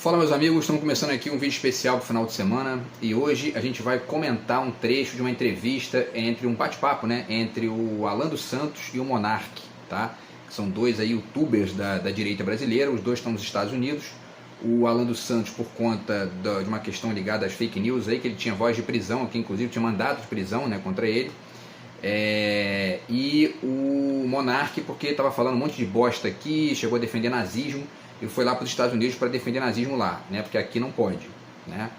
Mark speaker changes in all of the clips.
Speaker 1: Fala, meus amigos, estamos começando aqui um vídeo especial para o final de semana e hoje a gente vai comentar um trecho de uma entrevista entre um bate-papo, né, entre o Alan dos Santos e o Monark, tá? Que são dois aí youtubers da direita brasileira, os dois estão nos Estados Unidos. O Alan dos Santos por conta de uma questão ligada às fake news aí, que ele tinha voz de prisão, que inclusive tinha mandato de prisão, né, contra ele. E o Monark porque estava falando um monte de bosta aqui, chegou a defender nazismo. Ele foi lá para os Estados Unidos para defender nazismo lá, né? Porque aqui não pode, né?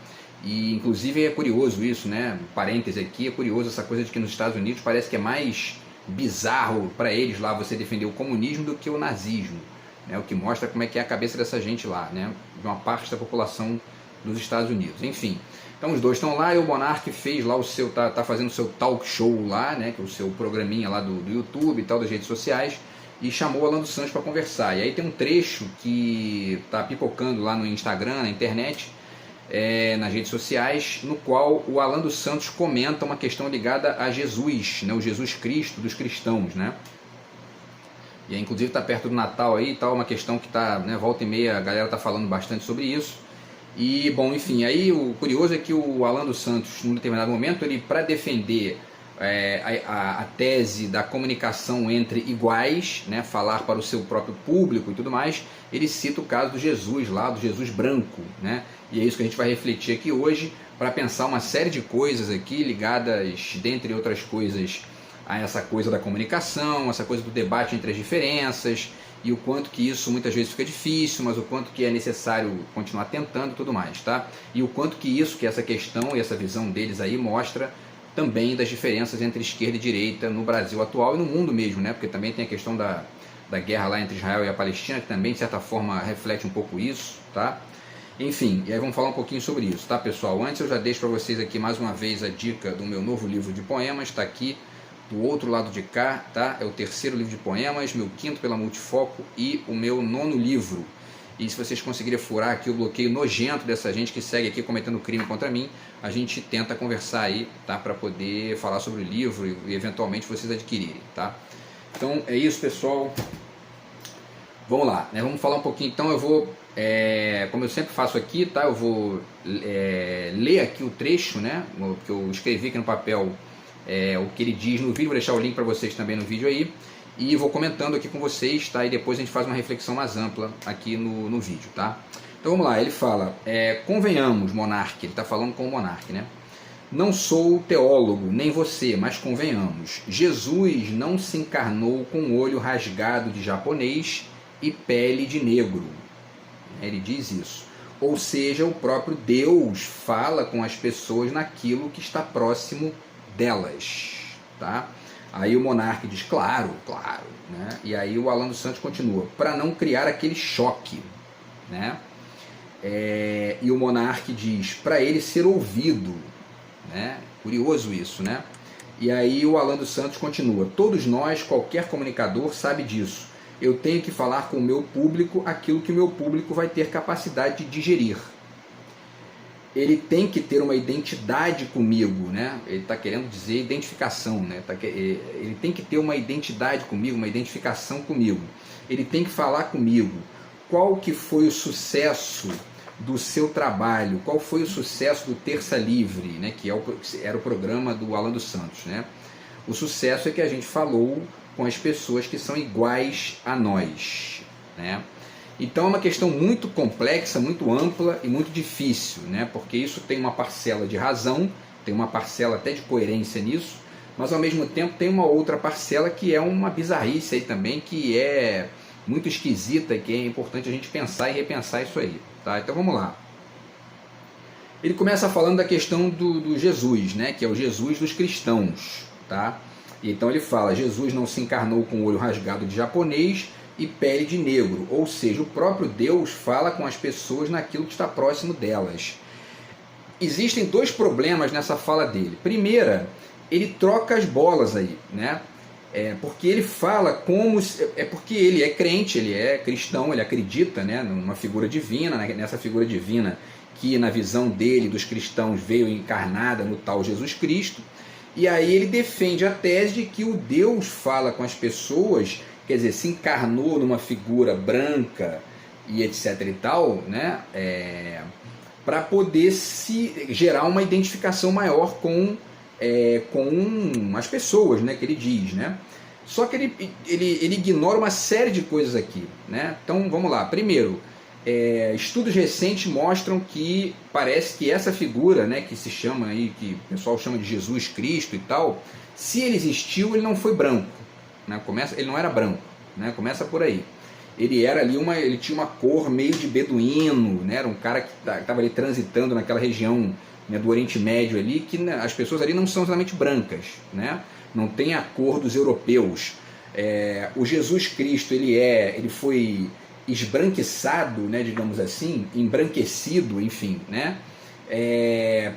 Speaker 1: E inclusive é curioso isso, né? Parêntese aqui, é curioso essa coisa de que nos Estados Unidos parece que é mais bizarro para eles lá você defender o comunismo do que o nazismo, né? O que mostra como é que é a cabeça dessa gente lá, né? De uma parte da população dos Estados Unidos. Enfim, então os dois estão lá e o Monark fez lá o seu, tá fazendo o seu talk show lá, né? Que é o seu programinha lá do YouTube e tal, das redes sociais. E chamou o Alan dos Santos para conversar. E aí tem um trecho que está pipocando lá no Instagram, na internet, nas redes sociais, no qual o Alan dos Santos comenta uma questão ligada a Jesus, né, o Jesus Cristo dos cristãos, né? E aí, inclusive está perto do Natal aí, tá uma questão que está, né, volta e meia a galera está falando bastante sobre isso. E bom, enfim, aí o curioso é que o Alan dos Santos, num determinado momento, ele para defender a tese da comunicação entre iguais, né, falar para o seu próprio público e tudo mais, ele cita o caso do Jesus lá, do Jesus branco, né, e é isso que a gente vai refletir aqui hoje para pensar uma série de coisas aqui ligadas, dentre outras coisas, a essa coisa da comunicação, essa coisa do debate entre as diferenças e o quanto que isso muitas vezes fica difícil, mas o quanto que é necessário continuar tentando e tudo mais, tá? E o quanto que isso, que essa questão e essa visão deles aí mostra também das diferenças entre esquerda e direita no Brasil atual e no mundo mesmo, né? Porque também tem a questão da guerra lá entre Israel e a Palestina, que também de certa forma reflete um pouco isso, tá? Enfim, e aí vamos falar um pouquinho sobre isso, tá, pessoal? Antes eu já deixo para vocês aqui mais uma vez a dica do meu novo livro de poemas, está aqui do outro lado de cá, tá? É o terceiro livro de poemas, meu quinto pela Multifoco e o meu nono livro. E se vocês conseguirem furar aqui o bloqueio nojento dessa gente que segue aqui cometendo crime contra mim, a gente tenta conversar aí, tá? Para poder falar sobre o livro e eventualmente vocês adquirirem, tá? Então é isso, pessoal. Vamos lá, né? Vamos falar um pouquinho. Então eu vou, como eu sempre faço aqui, tá? Eu vou ler aqui o trecho, né? O que eu escrevi aqui no papel, o que ele diz no vídeo. Vou deixar o link para vocês também no vídeo aí. E vou comentando aqui com vocês, tá? E depois a gente faz uma reflexão mais ampla aqui no vídeo, tá? Então vamos lá, ele fala, convenhamos, Monark, ele está falando com o Monark, né? Não sou teólogo, nem você, mas convenhamos, Jesus não se encarnou com olho rasgado de japonês e pele de negro. Ele diz isso. Ou seja, o próprio Deus fala com as pessoas naquilo que está próximo delas, tá? Aí o Monark diz, claro, né? E aí o Alan dos Santos continua, para não criar aquele choque, né? E o Monark diz, para ele ser ouvido, né? Curioso isso, né? E aí o Alan dos Santos continua, todos nós, qualquer comunicador sabe disso, eu tenho que falar com o meu público aquilo que o meu público vai ter capacidade de digerir. Ele tem que ter uma identidade comigo, né? Ele está querendo dizer identificação, né? Ele tem que ter uma identidade comigo, uma identificação comigo. Ele tem que falar comigo. Qual que foi o sucesso do seu trabalho? Qual foi o sucesso do Terça Livre, né? Que era o programa do Alan dos Santos, né? O sucesso é que a gente falou com as pessoas que são iguais a nós, né? Então é uma questão muito complexa, muito ampla e muito difícil, né? Porque isso tem uma parcela de razão, tem uma parcela até de coerência nisso, mas ao mesmo tempo tem uma outra parcela que é uma bizarrice aí também, que é muito esquisita e que é importante a gente pensar e repensar isso aí, tá? Então vamos lá. Ele começa falando da questão do Jesus, né? Que é o Jesus dos cristãos, tá? Então ele fala, Jesus não se encarnou com o olho rasgado de japonês e pele de negro, ou seja, o próprio Deus fala com as pessoas naquilo que está próximo delas. Existem dois problemas nessa fala dele. Primeira, ele troca as bolas aí, né? Porque ele fala como... porque ele é crente, ele é cristão, ele acredita, né, numa figura divina, nessa figura divina que na visão dele, dos cristãos, veio encarnada no tal Jesus Cristo. E aí ele defende a tese de que o Deus fala com as pessoas, quer dizer, se encarnou numa figura branca, e etc e tal, né? Para poder se gerar uma identificação maior com as pessoas, né, que ele diz, né? Só que ele ignora uma série de coisas aqui, né? Então vamos lá. Primeiro, estudos recentes mostram que parece que essa figura, né, que se chama aí, que o pessoal chama de Jesus Cristo e tal, se ele existiu, ele não foi branco, né? Ele não era branco, né? Começa por aí. Ele era ali ele tinha uma cor meio de beduíno, né? Era um cara que estava ali transitando naquela região, né, do Oriente Médio ali, que, né, as pessoas ali não são exatamente brancas, né? Não tem a cor dos europeus. O Jesus Cristo ele foi esbranquiçado, né, digamos assim, embranquecido, enfim, né?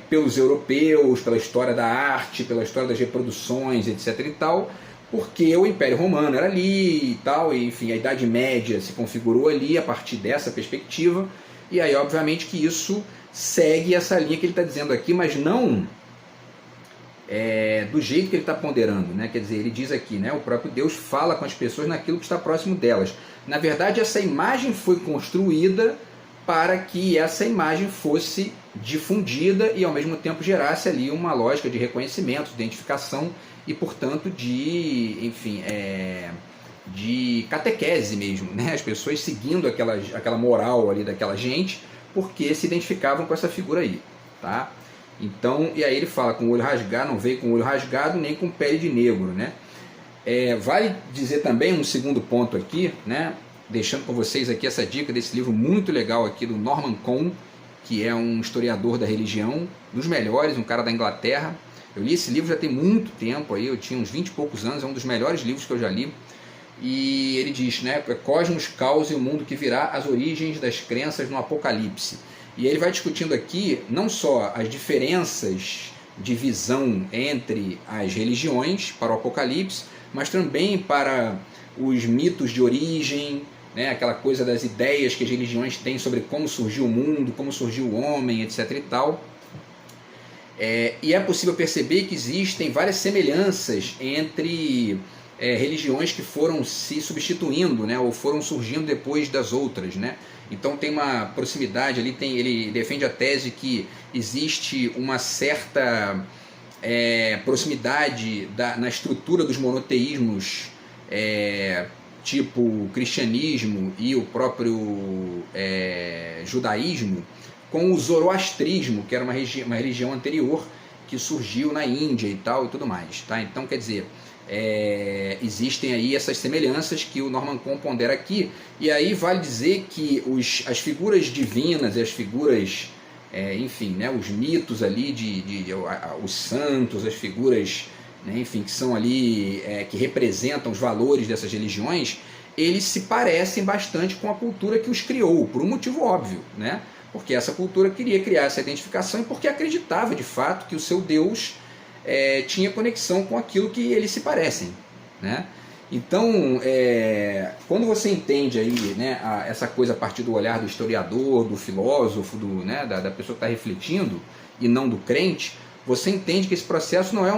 Speaker 1: Pelos europeus, pela história da arte, pela história das reproduções, etc e tal, porque o Império Romano era ali e tal, e, enfim, a Idade Média se configurou ali a partir dessa perspectiva, e aí obviamente que isso segue essa linha que ele está dizendo aqui, mas não do jeito que ele está ponderando, né? Quer dizer, ele diz aqui, né, o próprio Deus fala com as pessoas naquilo que está próximo delas. Na verdade, essa imagem foi construída para que essa imagem fosse difundida e ao mesmo tempo gerasse ali uma lógica de reconhecimento, de identificação e, portanto, de catequese mesmo, né? As pessoas seguindo aquela moral ali daquela gente, porque se identificavam com essa figura aí, tá? Então, e aí ele fala, com o olho rasgado, não veio com o olho rasgado nem com pele de negro, né? Vale dizer também um segundo ponto aqui, né? Deixando com vocês aqui essa dica desse livro muito legal aqui do Norman Cohn, que é um historiador da religião, dos melhores, um cara da Inglaterra. Eu li esse livro já tem muito tempo, aí, eu tinha uns 20 e poucos anos, é um dos melhores livros que eu já li. E ele diz, né, Cosmos, Caos e o Mundo que Virá, as origens das crenças no Apocalipse. E ele vai discutindo aqui não só as diferenças de visão entre as religiões para o Apocalipse, mas também para os mitos de origem, né, aquela coisa das ideias que as religiões têm sobre como surgiu o mundo, como surgiu o homem, etc. e tal. E é possível perceber que existem várias semelhanças entre religiões que foram se substituindo, né, ou foram surgindo depois das outras, né? Então tem uma proximidade ali, ele defende a tese que existe uma certa proximidade na estrutura dos monoteísmos, tipo o cristianismo e o próprio judaísmo, com o zoroastrismo, que era uma religião anterior que surgiu na Índia e tal e tudo mais, tá? Então, quer dizer, existem aí essas semelhanças que o Norman Cohn pondera aqui, e aí vale dizer que as figuras divinas e as figuras, enfim, né, os mitos ali, os santos, as figuras, né, enfim, que são ali, que representam os valores dessas religiões, eles se parecem bastante com a cultura que os criou, por um motivo óbvio, né? Porque essa cultura queria criar essa identificação e porque acreditava de fato que o seu Deus tinha conexão com aquilo que eles se parecem, né? Então, quando você entende aí, né, essa coisa a partir do olhar do historiador, do filósofo, né, da pessoa que está refletindo, e não do crente, você entende que esse processo não é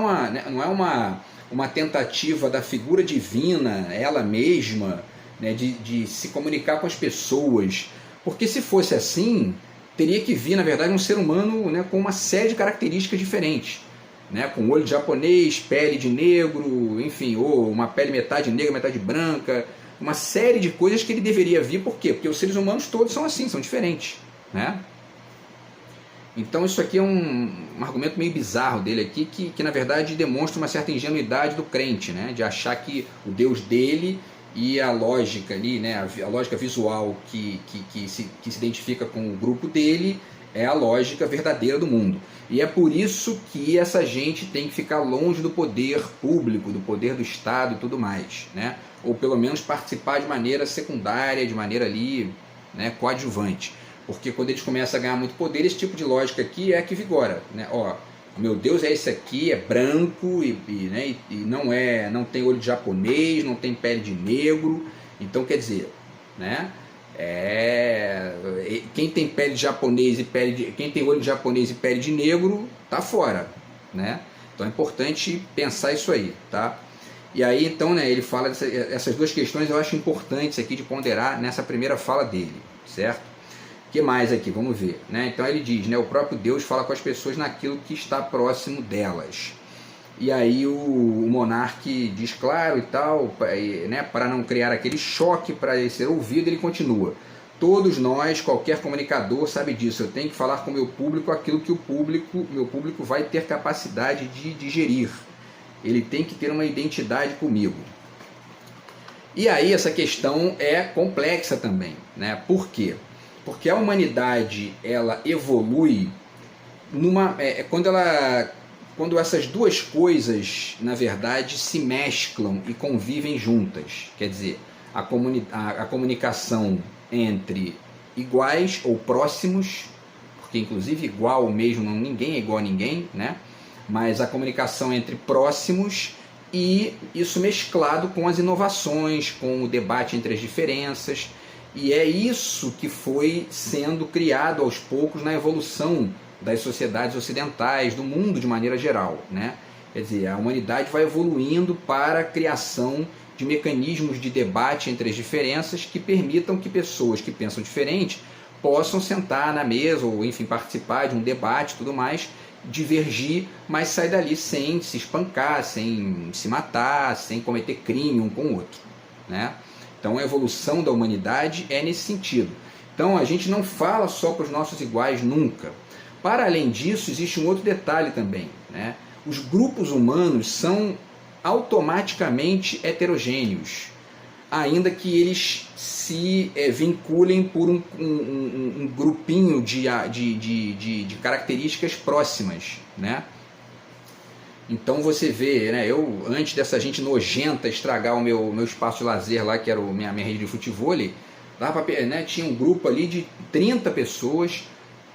Speaker 1: uma tentativa da figura divina, ela mesma, né, de se comunicar com as pessoas. Porque se fosse assim, teria que vir, na verdade, um ser humano, né, com uma série de características diferentes, né, com olho japonês, pele de negro, enfim, ou uma pele metade negra, metade branca, uma série de coisas que ele deveria vir. Por quê? Porque os seres humanos todos são assim, são diferentes, né? Então isso aqui é um argumento meio bizarro dele aqui, que na verdade demonstra uma certa ingenuidade do crente, né, de achar que o Deus dele e a lógica ali, né, a lógica visual que se identifica com o grupo dele é a lógica verdadeira do mundo. E é por isso que essa gente tem que ficar longe do poder público, do poder do Estado e tudo mais, né? Ou pelo menos participar de maneira secundária, de maneira ali, né, coadjuvante. Porque quando eles começam a ganhar muito poder, esse tipo de lógica aqui é a que vigora, né? Ó, meu Deus é esse aqui, é branco né, e não tem olho de japonês, não tem pele de negro. Então, quer dizer, né, quem tem pele de japonês quem tem olho de japonês e pele de negro tá fora, né? Então é importante pensar isso aí, tá? E aí então, né, ele fala essas duas questões, eu acho importantes aqui de ponderar nessa primeira fala dele, certo? O que mais aqui? Vamos ver, né? Então ele diz, né, o próprio Deus fala com as pessoas naquilo que está próximo delas. E aí o monarca diz claro e tal, né, para não criar aquele choque, para ele ser ouvido, ele continua. Todos nós, qualquer comunicador sabe disso, eu tenho que falar com o meu público aquilo que meu público vai ter capacidade de digerir. Ele tem que ter uma identidade comigo. E aí essa questão é complexa também, né? Por quê? Porque a humanidade, ela evolui quando essas duas coisas, na verdade, se mesclam e convivem juntas. Quer dizer, a comunicação entre iguais ou próximos, porque inclusive igual mesmo, ninguém é igual a ninguém, né? Mas a comunicação entre próximos e isso mesclado com as inovações, com o debate entre as diferenças. E é isso que foi sendo criado aos poucos na evolução das sociedades ocidentais, do mundo de maneira geral, né? Quer dizer, a humanidade vai evoluindo para a criação de mecanismos de debate entre as diferenças que permitam que pessoas que pensam diferente possam sentar na mesa ou, enfim, participar de um debate e tudo mais, divergir, mas sair dali sem se espancar, sem se matar, sem cometer crime um com o outro, né? Então a evolução da humanidade é nesse sentido. Então a gente não fala só para os nossos iguais nunca. Para além disso, existe um outro detalhe também, né? Os grupos humanos são automaticamente heterogêneos, ainda que eles se vinculem por um grupinho de características próximas, né? Então você vê, né, eu antes dessa gente nojenta estragar o meu espaço de lazer lá, que era minha rede de futevôlei, né, tinha um grupo ali de 30 pessoas,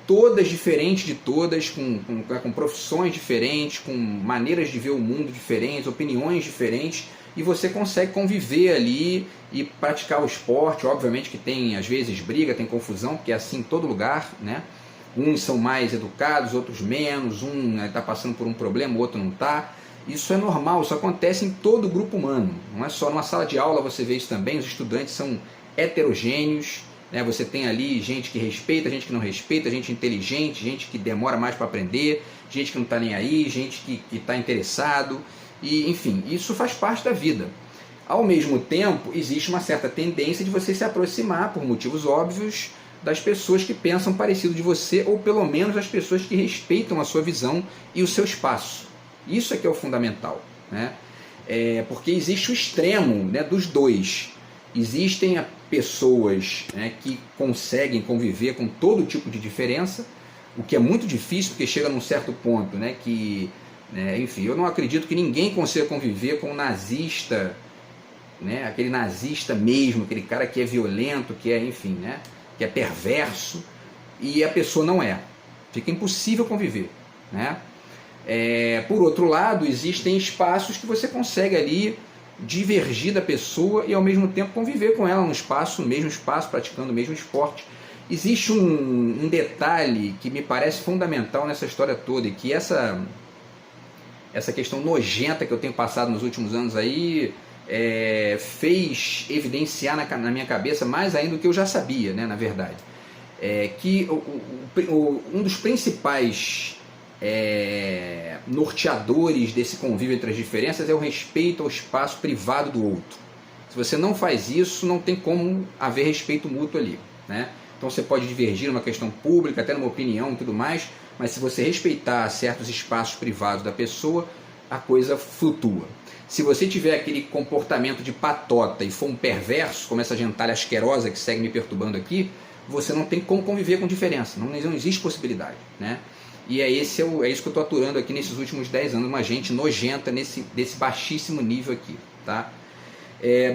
Speaker 1: todas diferentes de todas, com profissões diferentes, com maneiras de ver o mundo diferentes, opiniões diferentes, e você consegue conviver ali e praticar o esporte. Obviamente que tem às vezes briga, tem confusão, porque é assim em todo lugar, né? Uns são mais educados, outros menos, um está passando por um problema, o outro não está. Isso é normal, isso acontece em todo o grupo humano. Não é só numa sala de aula, você vê isso também, os estudantes são heterogêneos, né? Você tem ali gente que respeita, gente que não respeita, gente inteligente, gente que demora mais para aprender, gente que não está nem aí, gente que está interessado, e enfim, isso faz parte da vida. Ao mesmo tempo, existe uma certa tendência de você se aproximar, por motivos óbvios, das pessoas que pensam parecido de você, ou pelo menos das pessoas que respeitam a sua visão e o seu espaço. Isso é que é o fundamental, né? Porque existe o extremo, né, dos dois. Existem pessoas, né, que conseguem conviver com todo tipo de diferença, o que é muito difícil, porque chega num certo ponto, né, que, né, enfim, eu não acredito que ninguém consiga conviver com um nazista, né, aquele nazista mesmo, aquele cara que é violento, que é, enfim, né, que é perverso, e a pessoa não é. Fica impossível conviver, né? Por outro lado, existem espaços que você consegue ali divergir da pessoa e ao mesmo tempo conviver com ela no mesmo espaço, praticando o mesmo esporte. Existe um detalhe que me parece fundamental nessa história toda, e que essa questão nojenta que eu tenho passado nos últimos anos aí fez evidenciar na minha cabeça mais ainda do que eu já sabia, né, na verdade. Que um dos principais norteadores desse convívio entre as diferenças é o respeito ao espaço privado do outro. Se você não faz isso, não tem como haver respeito mútuo ali, né? Então você pode divergir numa questão pública, até numa opinião e tudo mais, mas se você respeitar certos espaços privados da pessoa, a coisa flutua. Se você tiver aquele comportamento de patota e for um perverso, como essa gentalha asquerosa que segue me perturbando aqui, você não tem como conviver com diferença, não existe possibilidade, né? E é isso que eu estou aturando aqui nesses últimos 10 anos, uma gente nojenta desse baixíssimo nível aqui, tá?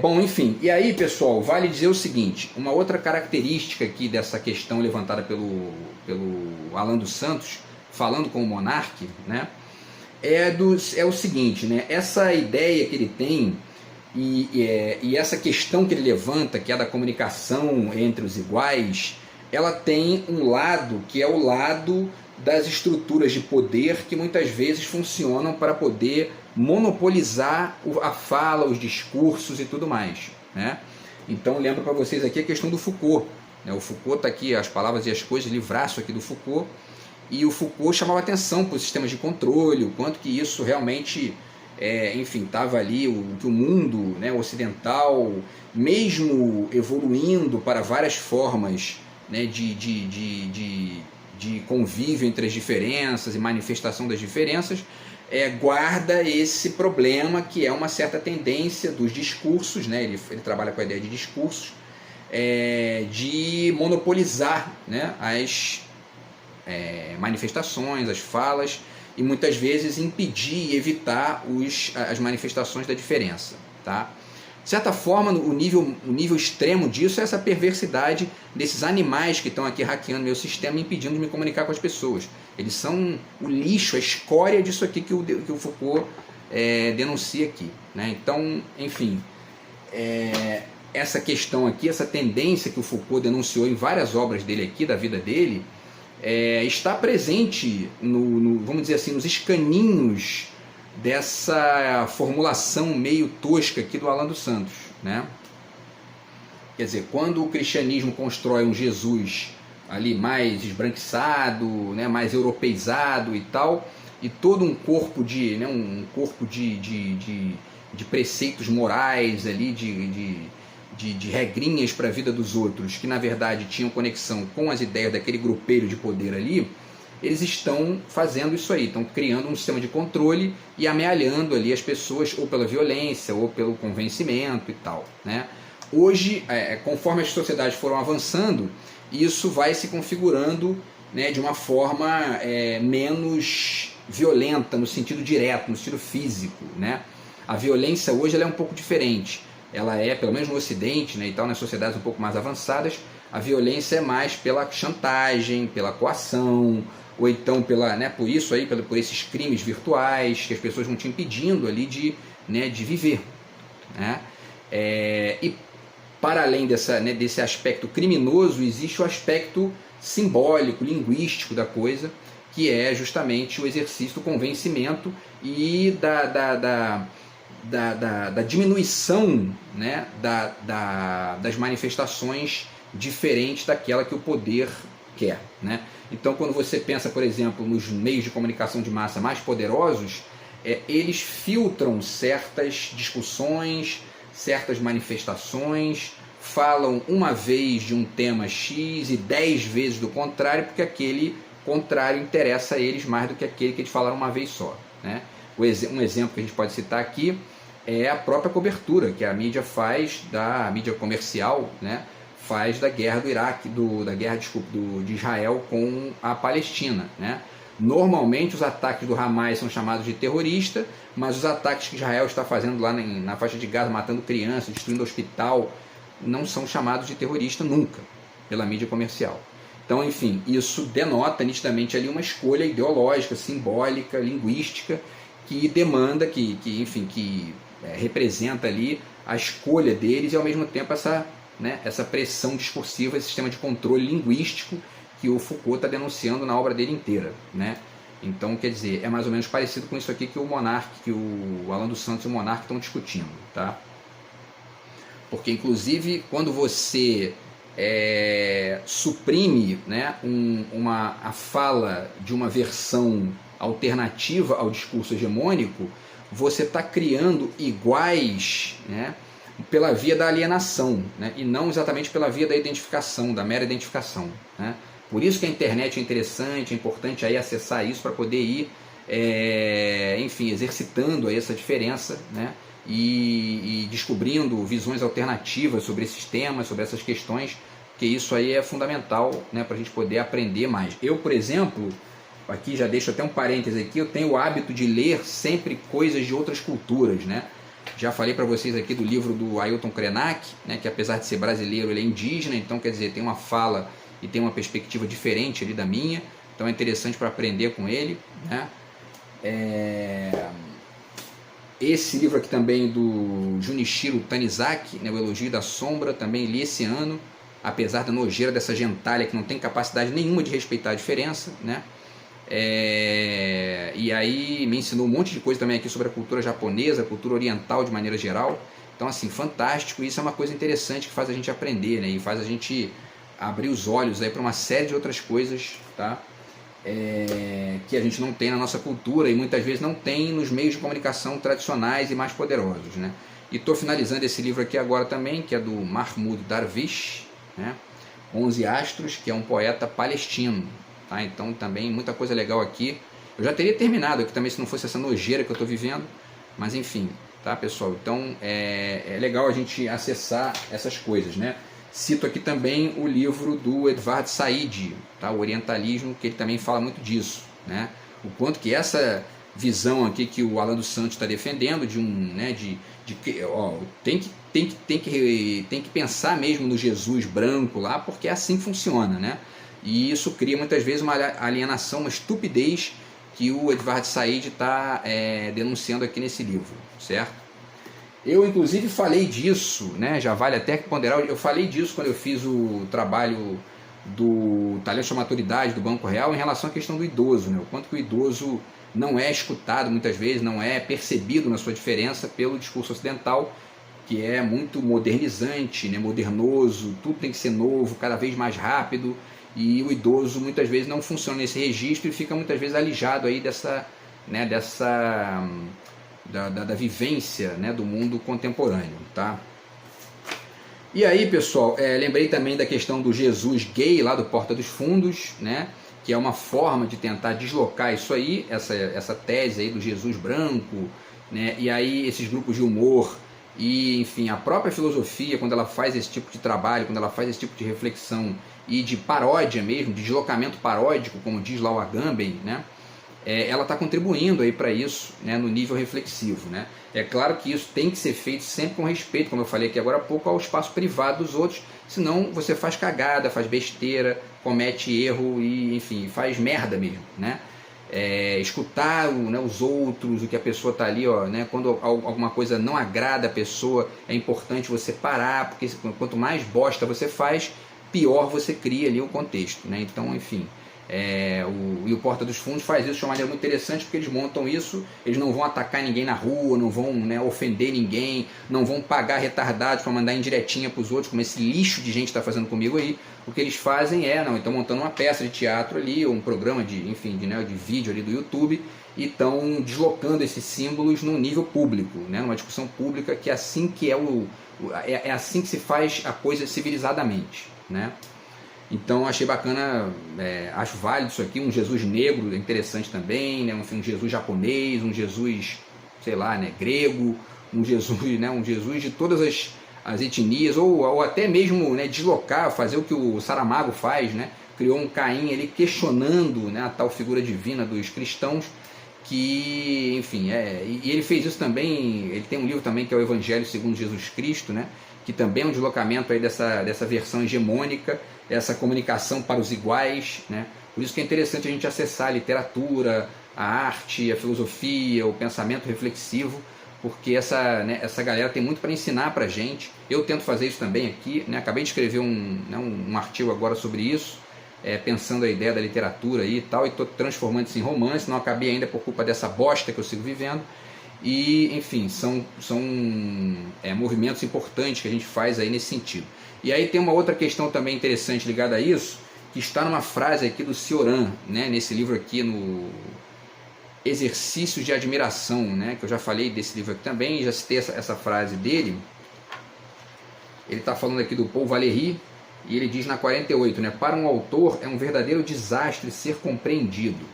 Speaker 1: Bom, enfim, e aí, pessoal, vale dizer o seguinte, uma outra característica aqui dessa questão levantada pelo Alan dos Santos, falando com o monarca, né? É o seguinte, né? Essa ideia que ele tem e essa questão que ele levanta, que é da comunicação entre os iguais, ela tem um lado que é o lado das estruturas de poder que muitas vezes funcionam para poder monopolizar a fala, os discursos e tudo mais, né? Então lembro para vocês aqui a questão do Foucault, né? O Foucault está aqui, As Palavras e as Coisas, livraço aqui do Foucault, e o Foucault chamava atenção para os sistemas de controle, o quanto que isso realmente, enfim, estava ali, que o mundo, né, ocidental, mesmo evoluindo para várias formas, né, de convívio entre as diferenças e manifestação das diferenças, guarda esse problema que é uma certa tendência dos discursos, né, ele trabalha com a ideia de discursos, de monopolizar, né, as manifestações, as falas, e muitas vezes impedir e evitar as manifestações da diferença. Tá? De certa forma, o nível extremo disso é essa perversidade desses animais que estão aqui hackeando meu sistema e impedindo de me comunicar com as pessoas. Eles são o lixo, a escória disso aqui que o Foucault denuncia aqui. Né? Então, enfim, essa questão aqui, essa tendência que o Foucault denunciou em várias obras dele aqui, da vida dele, está presente, vamos dizer assim, nos escaninhos dessa formulação meio tosca aqui do Alan dos Santos, né? Quer dizer, quando o cristianismo constrói um Jesus ali mais esbranquiçado, né, mais europeizado e tal, e todo um corpo de preceitos morais ali, de regrinhas para a vida dos outros, que na verdade tinham conexão com as ideias daquele grupeiro de poder ali, eles estão fazendo isso aí, estão criando um sistema de controle e amealhando ali as pessoas, ou pela violência, ou pelo convencimento e tal. Né? Hoje, conforme as sociedades foram avançando, isso vai se configurando, né, de uma forma menos violenta, no sentido direto, no sentido físico. Né? A violência hoje ela é um pouco diferente. Ela pelo menos no Ocidente, né, e tal, nas sociedades um pouco mais avançadas, a violência é mais pela chantagem, pela coação, ou então por isso aí, por esses crimes virtuais que as pessoas vão te impedindo ali de viver. Né? E para além desse aspecto criminoso, existe o aspecto simbólico, linguístico da coisa, que é justamente o exercício do convencimento e da diminuição, né, das manifestações diferentes daquela que o poder quer. Né? Então, quando você pensa, por exemplo, nos meios de comunicação de massa mais poderosos, eles filtram certas discussões, certas manifestações, falam uma vez de um tema X e 10 vezes do contrário, porque aquele contrário interessa a eles mais do que aquele que eles falaram uma vez só. Né? Um exemplo que a gente pode citar aqui é a própria cobertura que a mídia faz, a mídia comercial, né, faz da guerra do Iraque, de Israel com a Palestina. Né? Normalmente os ataques do Hamas são chamados de terrorista, mas os ataques que Israel está fazendo lá na faixa de Gaza, matando crianças, destruindo hospital, não são chamados de terrorista nunca, pela mídia comercial. Então, enfim, isso denota nitidamente ali uma escolha ideológica, simbólica, linguística, que demanda, que representa ali a escolha deles e ao mesmo tempo essa pressão discursiva, esse sistema de controle linguístico que o Foucault está denunciando na obra dele inteira. Né? Então, quer dizer, é mais ou menos parecido com isso aqui que o Alan dos Santos e o Monarque estão discutindo. Tá? Porque, inclusive, quando você suprime, né, a fala de uma versão alternativa ao discurso hegemônico, você está criando iguais, né, pela via da alienação, né, e não exatamente pela via da identificação, da mera identificação. Né? Por isso que a internet é interessante, é importante aí acessar isso para poder ir, exercitando aí essa diferença, né, e descobrindo visões alternativas sobre esses temas, sobre essas questões, porque isso aí é fundamental, né, para a gente poder aprender mais. Eu, por exemplo, aqui já deixo até um parêntese aqui, eu tenho o hábito de ler sempre coisas de outras culturas, né? Já falei para vocês aqui do livro do Ailton Krenak, né, que apesar de ser brasileiro, ele é indígena, então quer dizer, tem uma fala e tem uma perspectiva diferente ali da minha, então é interessante para aprender com ele. Né? Esse livro aqui também do Junichiro Tanizaki, né, O Elogio da Sombra, também li esse ano, apesar da nojeira dessa gentalha que não tem capacidade nenhuma de respeitar a diferença, né? E aí me ensinou um monte de coisa também aqui sobre a cultura japonesa, a cultura oriental de maneira geral. Então, assim, fantástico. Isso é uma coisa interessante que faz a gente aprender, né? E faz a gente abrir os olhos aí para uma série de outras coisas, tá? Que a gente não tem na nossa cultura e muitas vezes não tem nos meios de comunicação tradicionais e mais poderosos, né? E estou finalizando esse livro aqui agora também, que é do Mahmoud Darwish, né? 11 Astros, que é um poeta palestino, tá? Então também muita coisa legal aqui. Eu já teria terminado aqui também se não fosse essa nojeira que eu estou vivendo, mas enfim, tá, pessoal? Então é legal a gente acessar essas coisas, né? Cito aqui também o livro do Edward Said, tá? O Orientalismo, que ele também fala muito disso, né? O quanto que essa visão aqui que o Alan dos Santos está defendendo tem que pensar mesmo no Jesus branco lá, porque é assim que funciona, né? E isso cria muitas vezes uma alienação, uma estupidez que o Edward Said está denunciando aqui nesse livro, certo? Eu inclusive falei disso, né? Já vale até que ponderar, eu falei disso quando eu fiz o trabalho do Talentos da Maturidade do Banco Real em relação à questão do idoso, né? O quanto que o idoso não é escutado muitas vezes, não é percebido na sua diferença pelo discurso ocidental, que é muito modernizante, né? Modernoso, tudo tem que ser novo, cada vez mais rápido, e o idoso muitas vezes não funciona nesse registro e fica muitas vezes alijado aí da vivência, né, do mundo contemporâneo, tá? E aí, pessoal, lembrei também da questão do Jesus gay lá do Porta dos Fundos, né, que é uma forma de tentar deslocar isso aí, essa tese aí do Jesus branco, né, e aí esses grupos de humor e, enfim, a própria filosofia, quando ela faz esse tipo de trabalho, quando ela faz esse tipo de reflexão e de paródia mesmo, de deslocamento paródico, como diz lá o Agamben, né, ela está contribuindo aí para isso, né, no nível reflexivo, né? É claro que isso tem que ser feito sempre com respeito, como eu falei aqui agora há pouco, ao espaço privado dos outros, senão você faz cagada, faz besteira, comete erro e, enfim, faz merda mesmo, né? Escutar os outros, o que a pessoa está ali, ó, né? Quando alguma coisa não agrada a pessoa, é importante você parar, porque quanto mais bosta você faz, pior você cria ali o contexto, né? Então, enfim... E o Porta dos Fundos faz isso de uma maneira muito interessante, porque eles montam isso, eles não vão atacar ninguém na rua, não vão, né, ofender ninguém, não vão pagar retardados para mandar indiretinha para os outros, como esse lixo de gente está fazendo comigo aí. O que eles fazem estão montando uma peça de teatro ali, ou um programa de vídeo ali do YouTube, e estão deslocando esses símbolos num nível público, né, numa discussão pública, que é assim que é assim que se faz a coisa civilizadamente, né? Então achei bacana, acho válido isso aqui, um Jesus negro é interessante também, né? Um Jesus japonês, um Jesus, sei lá, né, grego, um Jesus, né, um Jesus de todas as etnias, ou até mesmo, né, deslocar, fazer o que o Saramago faz, né? Criou um Caim ali questionando, né, a tal figura divina dos cristãos, que, enfim, e ele fez isso também, ele tem um livro também que é o Evangelho segundo Jesus Cristo, né? Que também é um deslocamento aí dessa versão hegemônica, essa comunicação para os iguais, né? Por isso que é interessante a gente acessar a literatura, a arte, a filosofia, o pensamento reflexivo, porque essa galera tem muito para ensinar para a gente. Eu tento fazer isso também aqui, né? Acabei de escrever um artigo agora sobre isso, pensando a ideia da literatura aí e tal, e estou transformando isso em romance, não acabei ainda por culpa dessa bosta que eu sigo vivendo. E, enfim, são movimentos importantes que a gente faz aí nesse sentido. E aí tem uma outra questão também interessante ligada a isso, que está numa frase aqui do Cioran, né, nesse livro aqui, no Exercícios de Admiração, né, que eu já falei desse livro aqui também, já citei essa frase dele. Ele está falando aqui do Paul Valéry, e ele diz na 48, né, para um autor é um verdadeiro desastre ser compreendido.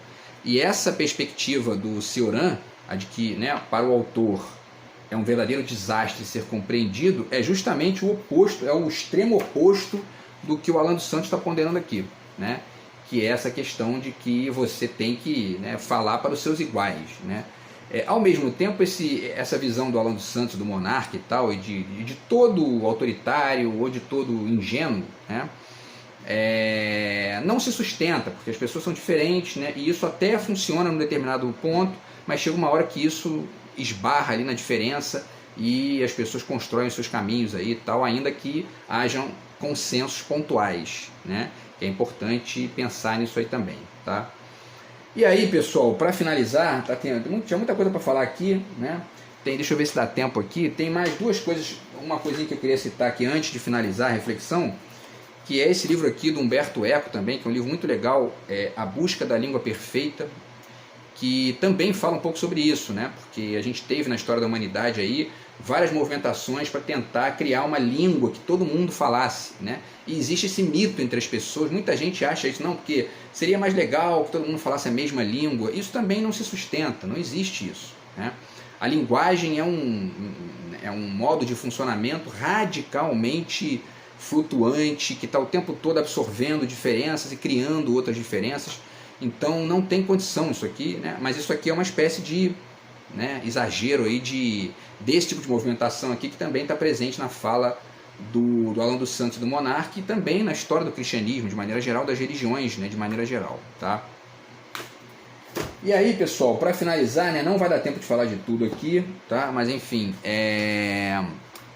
Speaker 1: E essa perspectiva do Cioran, a de que, né, para o autor é um verdadeiro desastre ser compreendido, é justamente o oposto, é o extremo oposto do que o Alan dos Santos está ponderando aqui, né? Que é essa questão de que você tem que, né, falar para os seus iguais, né? Ao mesmo tempo, essa visão do Alan dos Santos, do monarca e tal, e de todo autoritário ou de todo ingênuo, né, não se sustenta, porque as pessoas são diferentes, né, e isso até funciona num determinado ponto, mas chega uma hora que isso esbarra ali na diferença e as pessoas constroem seus caminhos aí e tal, ainda que hajam consensos pontuais, né? É importante pensar nisso aí também, tá? E aí, pessoal, para finalizar, tinha muita coisa para falar aqui, né? Deixa eu ver se dá tempo aqui. Tem mais duas coisas, uma coisinha que eu queria citar aqui antes de finalizar a reflexão, que é esse livro aqui do Humberto Eco também, que é um livro muito legal, A Busca da Língua Perfeita, que também fala um pouco sobre isso, né? Porque a gente teve na história da humanidade aí várias movimentações para tentar criar uma língua que todo mundo falasse, né? E existe esse mito entre as pessoas, muita gente acha isso, não, porque seria mais legal que todo mundo falasse a mesma língua. Isso também não se sustenta, não existe isso, né? A linguagem é um modo de funcionamento radicalmente flutuante, que está o tempo todo absorvendo diferenças e criando outras diferenças. Então não tem condição isso aqui, né? Mas isso aqui é uma espécie de, né, exagero aí desse tipo de movimentação aqui, que também está presente na fala do Alan dos Santos e do Monarque, e também na história do cristianismo, de maneira geral, das religiões, né, de maneira geral, tá? E aí, pessoal, para finalizar, né, não vai dar tempo de falar de tudo aqui, tá? Mas enfim,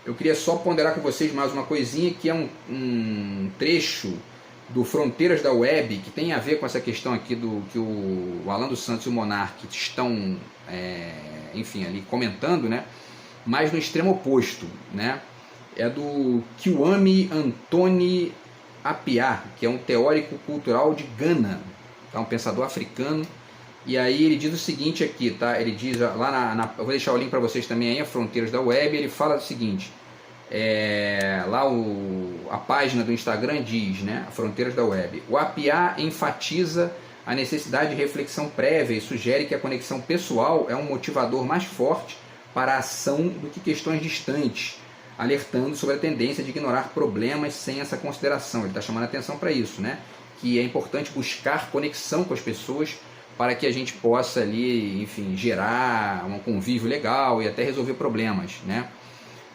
Speaker 1: eu queria só ponderar com vocês mais uma coisinha, que é um trecho do Fronteiras da Web, que tem a ver com essa questão aqui do que o Alan dos Santos e o Monarque estão, enfim, ali comentando, né? Mas no extremo oposto, né? É do Kwame Anthony Appiah, que é um teórico cultural de Gana, tá? Um pensador africano. E aí ele diz o seguinte aqui, tá? Ele diz lá eu vou deixar o link para vocês também aí, a Fronteiras da Web. Ele fala o seguinte: lá a página do Instagram diz, né, Fronteiras da Web, o Appiah enfatiza a necessidade de reflexão prévia e sugere que a conexão pessoal é um motivador mais forte para a ação do que questões distantes, alertando sobre a tendência de ignorar problemas sem essa consideração. Ele está chamando a atenção para isso, né, que é importante buscar conexão com as pessoas para que a gente possa ali, enfim, gerar um convívio legal e até resolver problemas, né.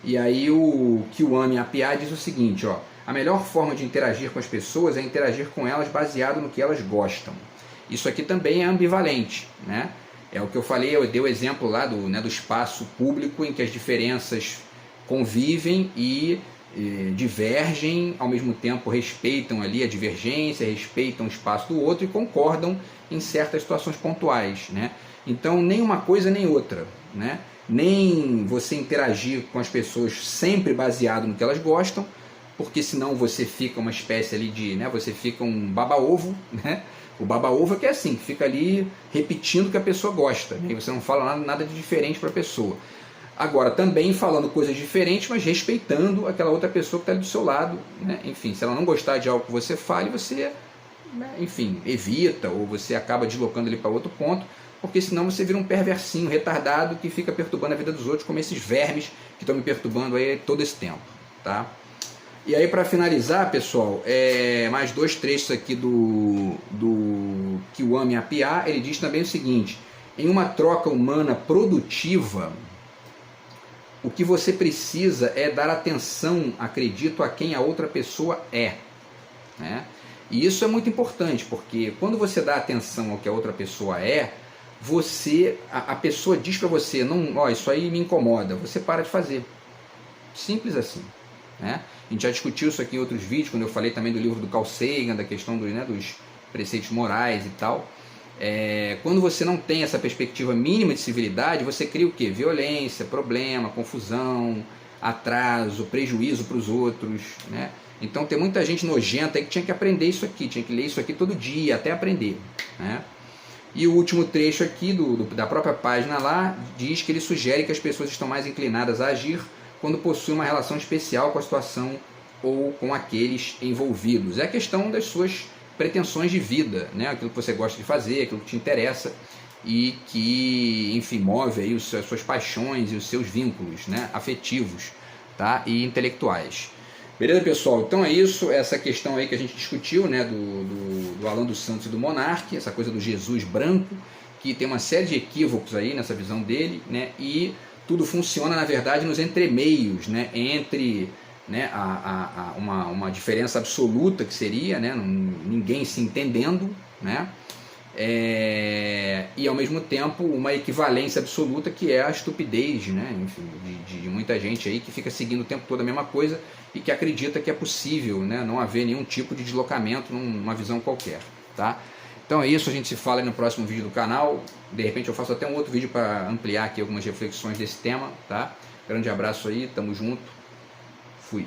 Speaker 1: E aí o Kwame Appiah diz o seguinte, ó: a melhor forma de interagir com as pessoas é interagir com elas baseado no que elas gostam. Isso aqui também é ambivalente, né? É o que eu falei, eu dei o exemplo lá do espaço público, em que as diferenças convivem e divergem, ao mesmo tempo respeitam ali a divergência, respeitam o espaço do outro e concordam em certas situações pontuais, né? Então, nem uma coisa nem outra, né? Nem você interagir com as pessoas sempre baseado no que elas gostam, porque senão você fica uma espécie ali de, né, você fica um baba-ovo, né? O baba-ovo é que é assim, fica ali repetindo o que a pessoa gosta, né? E você não fala nada de diferente para a pessoa. Agora, também falando coisas diferentes, mas respeitando aquela outra pessoa que está ali do seu lado, né? Enfim, se ela não gostar de algo que você fale, você, né, enfim, evita, ou você acaba deslocando ele para outro ponto, porque senão você vira um perversinho, retardado, que fica perturbando a vida dos outros, como esses vermes que estão me perturbando aí todo esse tempo, tá? E aí, para finalizar, pessoal, mais dois trechos aqui do Kwame Appiah. Ele diz também o seguinte: em uma troca humana produtiva, o que você precisa é dar atenção, acredito, a quem a outra pessoa é, né? E isso é muito importante, porque quando você dá atenção ao que a outra pessoa é, a pessoa diz para você, não, ó, isso aí me incomoda, você para de fazer. Simples assim, né? A gente já discutiu isso aqui em outros vídeos, quando eu falei também do livro do Carl Sagan, da questão dos preceitos morais e tal. Quando você não tem essa perspectiva mínima de civilidade, você cria o quê? Violência, problema, confusão, atraso, prejuízo para os outros, né? Então tem muita gente nojenta aí que tinha que aprender isso aqui, tinha que ler isso aqui todo dia, até aprender, né? E o último trecho aqui da própria página lá diz que ele sugere que as pessoas estão mais inclinadas a agir quando possuem uma relação especial com a situação ou com aqueles envolvidos. É a questão das suas pretensões de vida, né? Aquilo que você gosta de fazer, aquilo que te interessa e que, enfim, move aí as suas paixões e os seus vínculos, né, afetivos, tá? E intelectuais. Beleza, pessoal? Então é isso, essa questão aí que a gente discutiu, né, do Alan dos Santos e do Monarque, essa coisa do Jesus branco, que tem uma série de equívocos aí nessa visão dele, né, e tudo funciona, na verdade, nos entremeios, né, entre, né, uma diferença absoluta que seria, né, ninguém se entendendo, né, e ao mesmo tempo uma equivalência absoluta, que é a estupidez, né, enfim, de muita gente aí que fica seguindo o tempo todo a mesma coisa e que acredita que é possível, né, não haver nenhum tipo de deslocamento numa visão qualquer, tá? Então é isso, a gente se fala aí no próximo vídeo do canal. De repente eu faço até um outro vídeo para ampliar aqui algumas reflexões desse tema, tá? Grande abraço aí, tamo junto, fui!